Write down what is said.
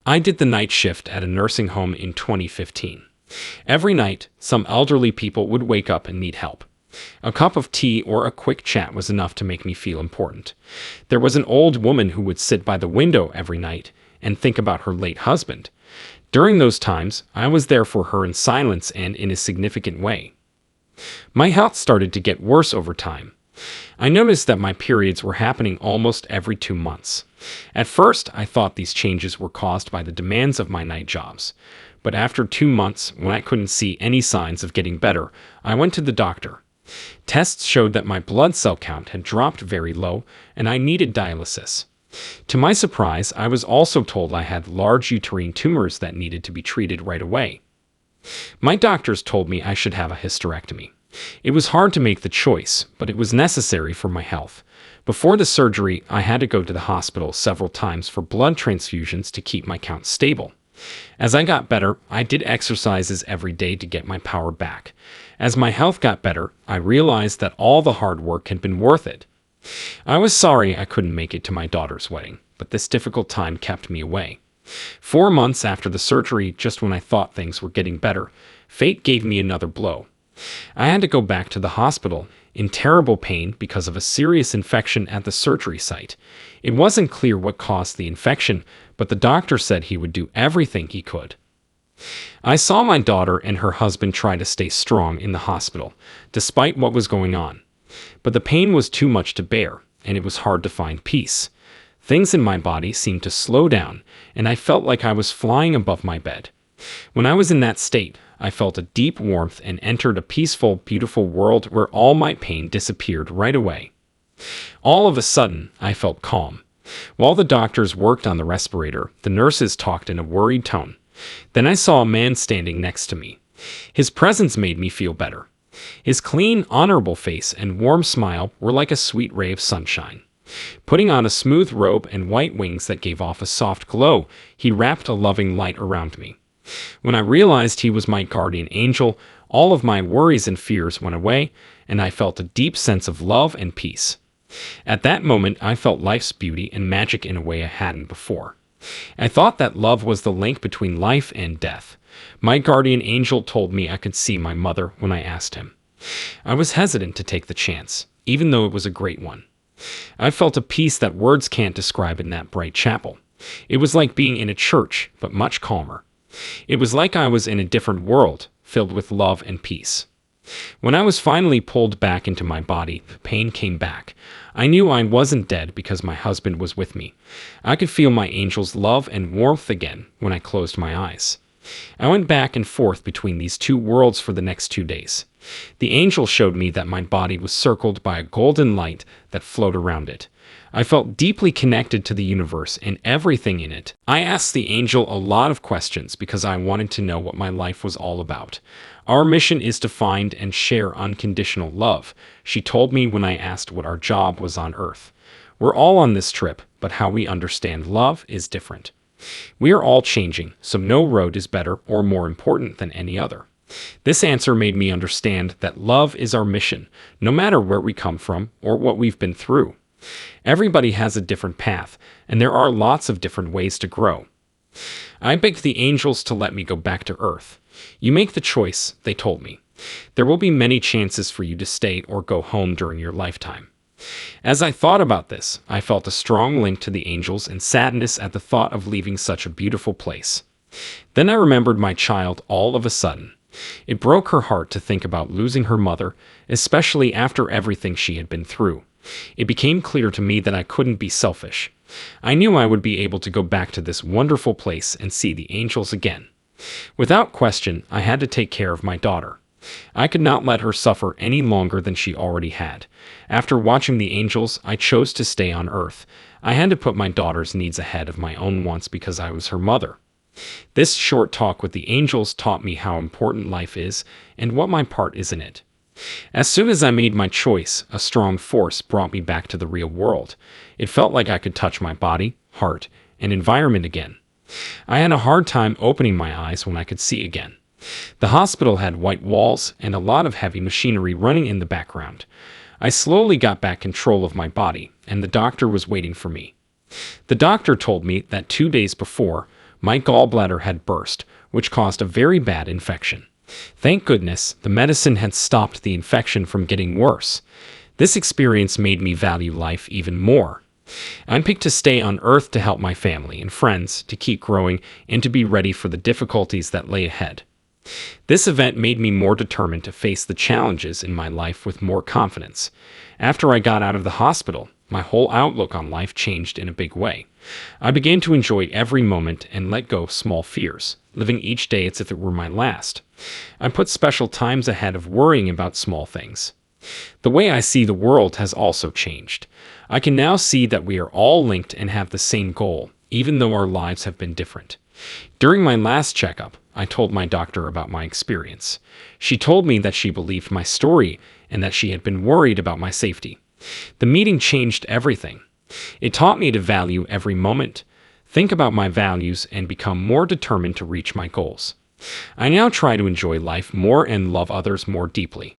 I did the night shift at a nursing home in 2015. Every night, some elderly people would wake up and need help. A cup of tea or a quick chat was enough to make me feel important. There was an old woman who would sit by the window every night and think about her late husband. During those times, I was there for her in silence and in a significant way. My health started to get worse over time. I noticed that my periods were happening almost every 2 months. At first, I thought these changes were caused by the demands of my night jobs. But after 2 months, when I couldn't see any signs of getting better, I went to the doctor. Tests showed that my blood cell count had dropped very low and I needed dialysis. To my surprise, I was also told I had large uterine tumors that needed to be treated right away. My doctors told me I should have a hysterectomy. It was hard to make the choice, but it was necessary for my health. Before the surgery, I had to go to the hospital several times for blood transfusions to keep my count stable. As I got better, I did exercises every day to get my power back. As my health got better, I realized that all the hard work had been worth it. I was sorry I couldn't make it to my daughter's wedding, but this difficult time kept me away. 4 months after the surgery, just when I thought things were getting better, fate gave me another blow. I had to go back to the hospital in terrible pain because of a serious infection at the surgery site. It wasn't clear what caused the infection, but the doctor said he would do everything he could. I saw my daughter and her husband try to stay strong in the hospital, despite what was going on. But the pain was too much to bear, and it was hard to find peace. Things in my body seemed to slow down, and I felt like I was flying above my bed. When I was in that state, I felt a deep warmth and entered a peaceful, beautiful world where all my pain disappeared right away. All of a sudden, I felt calm. While the doctors worked on the respirator, the nurses talked in a worried tone. Then I saw a man standing next to me. His presence made me feel better. His clean, honorable face and warm smile were like a sweet ray of sunshine. Putting on a smooth robe and white wings that gave off a soft glow, he wrapped a loving light around me. When I realized he was my guardian angel, all of my worries and fears went away, and I felt a deep sense of love and peace. At that moment, I felt life's beauty and magic in a way I hadn't before. I thought that love was the link between life and death. My guardian angel told me I could see my mother when I asked him. I was hesitant to take the chance, even though it was a great one. I felt a peace that words can't describe in that bright chapel. It was like being in a church, but much calmer. It was like I was in a different world, filled with love and peace. When I was finally pulled back into my body, the pain came back. I knew I wasn't dead because my husband was with me. I could feel my angel's love and warmth again when I closed my eyes. I went back and forth between these two worlds for the next 2 days. The angel showed me that my body was circled by a golden light that flowed around it. I felt deeply connected to the universe and everything in it. I asked the angel a lot of questions because I wanted to know what my life was all about. Our mission is to find and share unconditional love, she told me when I asked what our job was on Earth. We're all on this trip, but how we understand love is different. We are all changing, so no road is better or more important than any other. This answer made me understand that love is our mission, no matter where we come from or what we've been through. Everybody has a different path, and there are lots of different ways to grow. I begged the angels to let me go back to Earth. You make the choice, they told me. There will be many chances for you to stay or go home during your lifetime. As I thought about this, I felt a strong link to the angels and sadness at the thought of leaving such a beautiful place. Then I remembered my child all of a sudden. It broke her heart to think about losing her mother, especially after everything she had been through. It became clear to me that I couldn't be selfish. I knew I would be able to go back to this wonderful place and see the angels again. Without question, I had to take care of my daughter. I could not let her suffer any longer than she already had. After watching the angels, I chose to stay on Earth. I had to put my daughter's needs ahead of my own wants because I was her mother. This short talk with the angels taught me how important life is and what my part is in it. As soon as I made my choice, a strong force brought me back to the real world. It felt like I could touch my body, heart, and environment again. I had a hard time opening my eyes when I could see again. The hospital had white walls and a lot of heavy machinery running in the background. I slowly got back control of my body, and the doctor was waiting for me. The doctor told me that 2 days before, My gallbladder had burst, which caused a very bad infection. Thank goodness, the medicine had stopped the infection from getting worse. This experience made me value life even more. I picked to stay on Earth to help my family and friends, to keep growing, and to be ready for the difficulties that lay ahead. This event made me more determined to face the challenges in my life with more confidence. After I got out of the hospital, my whole outlook on life changed in a big way. I began to enjoy every moment and let go of small fears, living each day as if it were my last. I put special times ahead of worrying about small things. The way I see the world has also changed. I can now see that we are all linked and have the same goal, even though our lives have been different. During my last checkup, I told my doctor about my experience. She told me that she believed my story and that she had been worried about my safety. The meeting changed everything. It taught me to value every moment, think about my values, and become more determined to reach my goals. I now try to enjoy life more and love others more deeply.